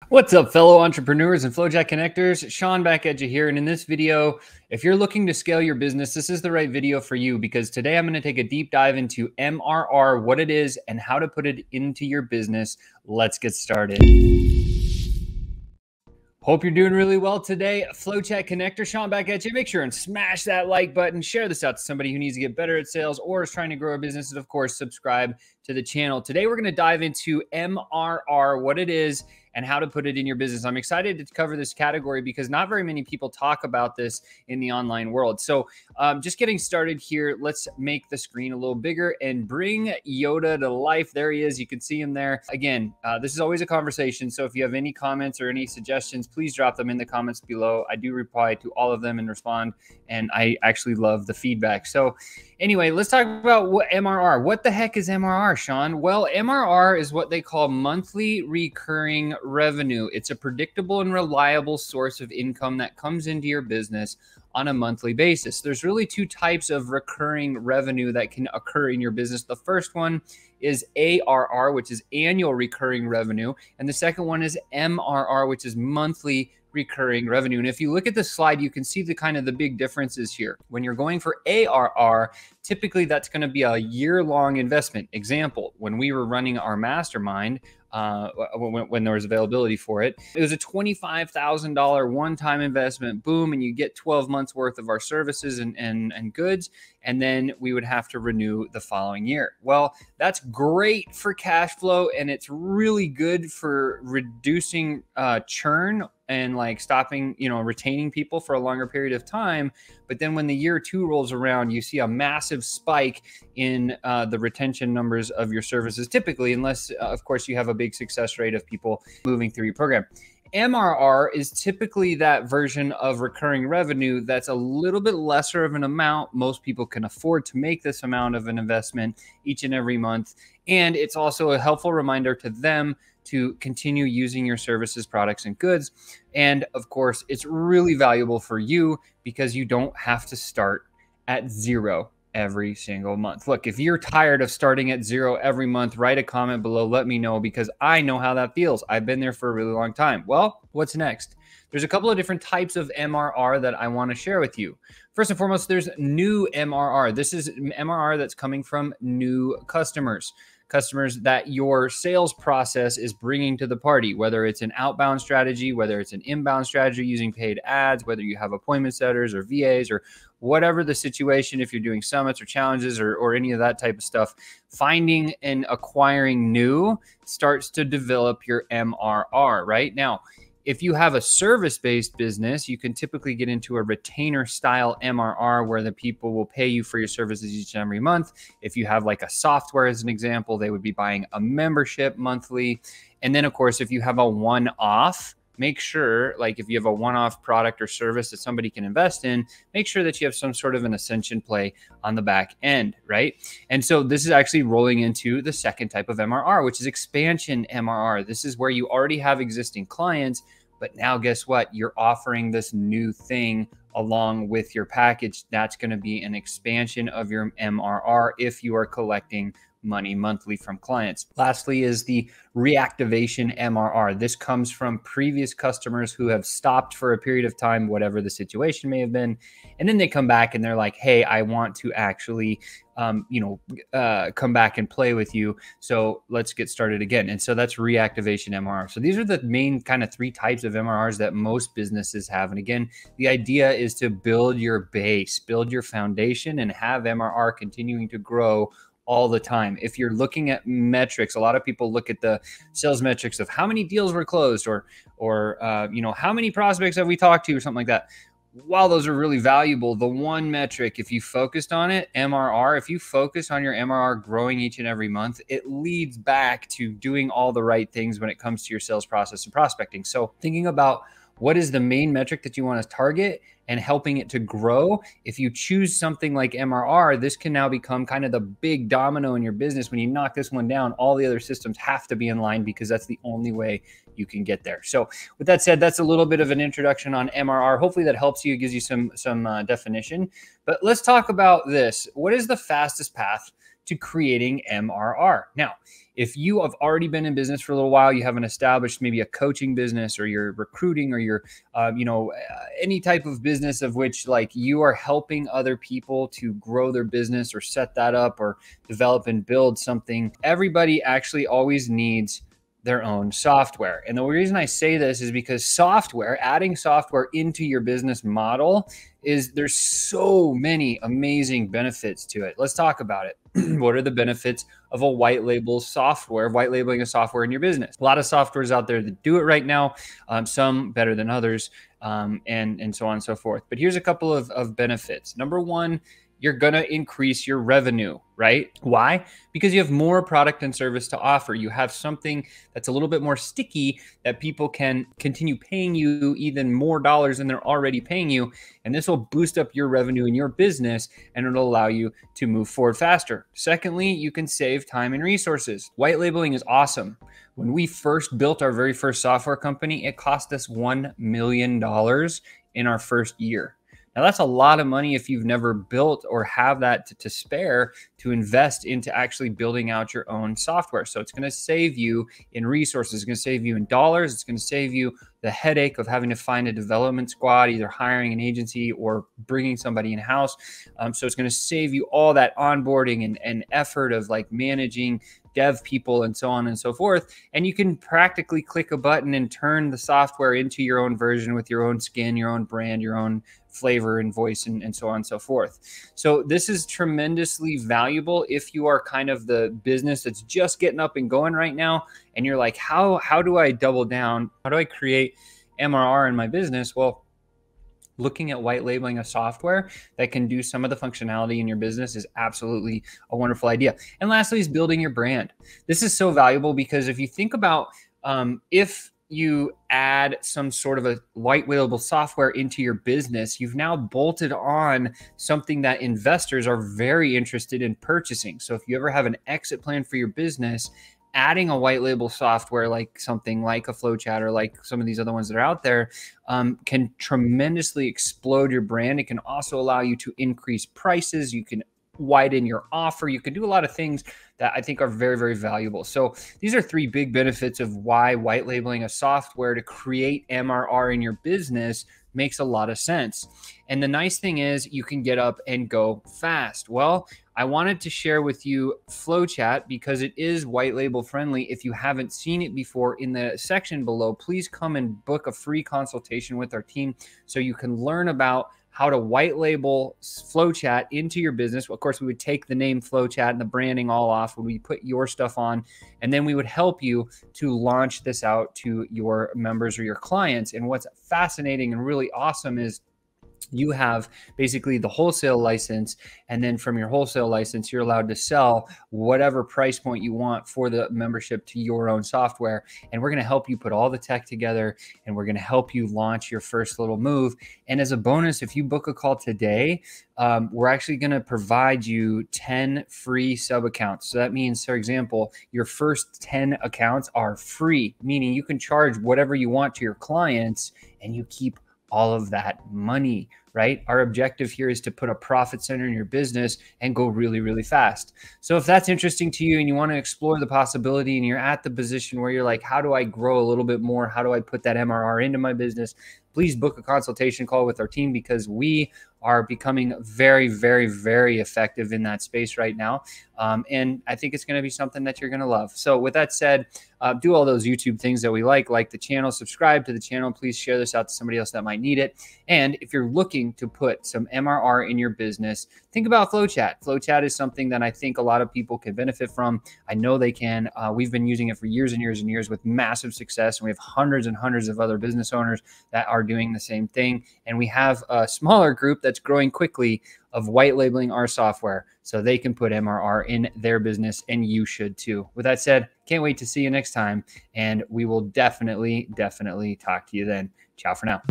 What's up, fellow entrepreneurs and FlowChat connectors? Sean back at you here. And in this video, if you're looking to scale your business, this is the right video for you because today I'm going to take a deep dive into MRR, what it is, and how to put it into your business. Let's get started. Hope you're doing really well today. FlowChat connector, Sean back at you. Make sure and smash that like button. Share this out to somebody who needs to get better at sales or is trying to grow a business. And of course, subscribe to the channel. Today, we're going to dive into MRR, what it is, and how to put it in your business. I'm excited to cover this category because not very many people talk about this in the online world. So just getting started here, let's make the screen a little bigger and bring Yoda to life. There he is. You can see him there. Again, this is always a conversation. So if you have any comments or any suggestions, please drop them in the comments below. I do reply to all of them and respond, and I actually love the feedback. So anyway, let's talk about what MRR. What the heck is MRR, Sean? Well, MRR is what they call monthly recurring revenue. It's a predictable and reliable source of income that comes into your business on a monthly basis. There's really two types of recurring revenue that can occur in your business. The first one is ARR, which is annual recurring revenue. And the second one is MRR, which is monthly recurring revenue. And if you look at the slide, you can see the kind of the big differences here. When you're going for ARR, typically that's going to be a year-long investment. Example, when we were running our mastermind, when there was availability for it, it was a $25,000 one-time investment, boom, and you get 12 months worth of our services and goods, and then we would have to renew the following year. Well, that's great for cash flow, and it's really good for reducing churn and like stopping, retaining people for a longer period of time. But then when the year two rolls around, you see a massive spike in the retention numbers of your services, typically, unless, of course, you have a big success rate of people moving through your program. MRR is typically that version of recurring revenue that's a little bit lesser of an amount. Most people can afford to make this amount of an investment each and every month. And it's also a helpful reminder to them to continue using your services, products, and goods. And of course, it's really valuable for you because you don't have to start at zero every single month. Look, if you're tired of starting at zero every month, write a comment below. Let me know because I know how that feels. I've been there for a really long time. Well, what's next? There's a couple of different types of MRR that I want to share with you. First and foremost, there's new MRR. This is MRR that's coming from new customers that your sales process is bringing to the party, whether it's an outbound strategy, whether it's an inbound strategy using paid ads, whether you have appointment setters or VAs or whatever the situation, if you're doing summits or challenges or any of that type of stuff, finding and acquiring new starts to develop your MRR, right? Now, if you have a service-based business, you can typically get into a retainer-style MRR where the people will pay you for your services each and every month. If you have like a software as an example, they would be buying a membership monthly. And then, of course, if you have a one-off, make sure, like if you have a one-off product or service that somebody can invest in, make sure that you have some sort of an ascension play on the back end, right? And so this is actually rolling into the second type of MRR, which is expansion MRR. This is where you already have existing clients, but now guess what? You're offering this new thing along with your package. That's going to be an expansion of your MRR if you are collecting money monthly from clients. Lastly is the reactivation MRR. This comes from previous customers who have stopped for a period of time, whatever the situation may have been. And then they come back and they're like, hey, I want to actually, come back and play with you. So let's get started again. And so that's reactivation MRR. So these are the main kind of three types of MRRs that most businesses have. And again, the idea is to build your base, build your foundation, and have MRR continuing to grow all the time. If you're looking at metrics, a lot of people look at the sales metrics of how many deals were closed or how many prospects have we talked to or something like that. While those are really valuable, the one metric, if you focused on it, MRR, if you focus on your MRR growing each and every month, it leads back to doing all the right things when it comes to your sales process and prospecting. So thinking about what is the main metric that you want to target and helping it to grow. If you choose something like MRR, this can now become kind of the big domino in your business. When you knock this one down, all the other systems have to be in line because that's the only way you can get there. So with that said, that's a little bit of an introduction on MRR. Hopefully that helps you, gives you some definition. But let's talk about this. What is the fastest path to creating MRR? Now, if you have already been in business for a little while, you haven't established maybe a coaching business, or you're recruiting, or you're, any type of business of which like you are helping other people to grow their business or set that up or develop and build something, everybody actually always needs their own software. And the reason I say this is because adding software into your business model there's so many amazing benefits to it. Let's talk about it. What are the benefits of a white labeling a software in your business? A lot of softwares out there that do it right now, some better than others, and so on and so forth. But here's a couple of benefits. Number one, you're going to increase your revenue, right? Why? Because you have more product and service to offer. You have something that's a little bit more sticky that people can continue paying you even more dollars than they're already paying you. And this will boost up your revenue in your business, and it'll allow you to move forward faster. Secondly, you can save time and resources. White labeling is awesome. When we first built our very first software company, it cost us $1 million in our first year. Now, that's a lot of money if you've never built or have that to spare to invest into actually building out your own software. So it's going to save you in resources. It's going to save you in dollars. It's going to save you the headache of having to find a development squad, either hiring an agency or bringing somebody in-house. So it's going to save you all that onboarding and effort of like managing dev people and so on and so forth. And you can practically click a button and turn the software into your own version with your own skin, your own brand, your own flavor and voice, and so on and so forth. So this is tremendously valuable if you are kind of the business that's just getting up and going right now. And you're like, how do I double down? How do I create MRR in my business? Well, looking at white labeling a software that can do some of the functionality in your business is absolutely a wonderful idea. And lastly is building your brand. This is so valuable because if you think about if you add some sort of a white label software into your business, you've now bolted on something that investors are very interested in purchasing. So if you ever have an exit plan for your business, adding a white label software like something like a FlowChat or like some of these other ones that are out there can tremendously explode your brand. It can also allow you to increase prices. You can widen your offer. You can do a lot of things that I think are very, very valuable. So these are three big benefits of why white labeling a software to create MRR in your business makes a lot of sense. And the nice thing is you can get up and go fast. Well, I wanted to share with you FlowChat because it is white label friendly. If you haven't seen it before, in the section below, please come and book a free consultation with our team so you can learn about how to white label FlowChat into your business. Of course, we would take the name FlowChat and the branding all off when we put your stuff on, and then we would help you to launch this out to your members or your clients. And what's fascinating and really awesome is you have basically the wholesale license, and then from your wholesale license, you're allowed to sell whatever price point you want for the membership to your own software. And we're going to help you put all the tech together, and we're going to help you launch your first little move. And as a bonus, if you book a call today, we're actually going to provide you 10 free sub accounts. So that means, for example, your first 10 accounts are free, meaning you can charge whatever you want to your clients and you keep all of that money, right? Our objective here is to put a profit center in your business and go really, really fast. So if that's interesting to you and you want to explore the possibility and you're at the position where you're like, how do I grow a little bit more? How do I put that MRR into my business? Please book a consultation call with our team because we are becoming very, very, very effective in that space right now. And I think it's going to be something that you're going to love. So with that said, do all those YouTube things that we like the channel, subscribe to the channel. Please share this out to somebody else that might need it. And if you're looking to put some MRR in your business, think about FlowChat. FlowChat is something that I think a lot of people can benefit from. I know they can. We've been using it for years and years and years with massive success. And we have hundreds and hundreds of other business owners that are doing the same thing. And we have a smaller group that's growing quickly of white labeling our software so they can put MRR in their business, and you should too. With that said, can't wait to see you next time, and we will definitely talk to you then. Ciao for now.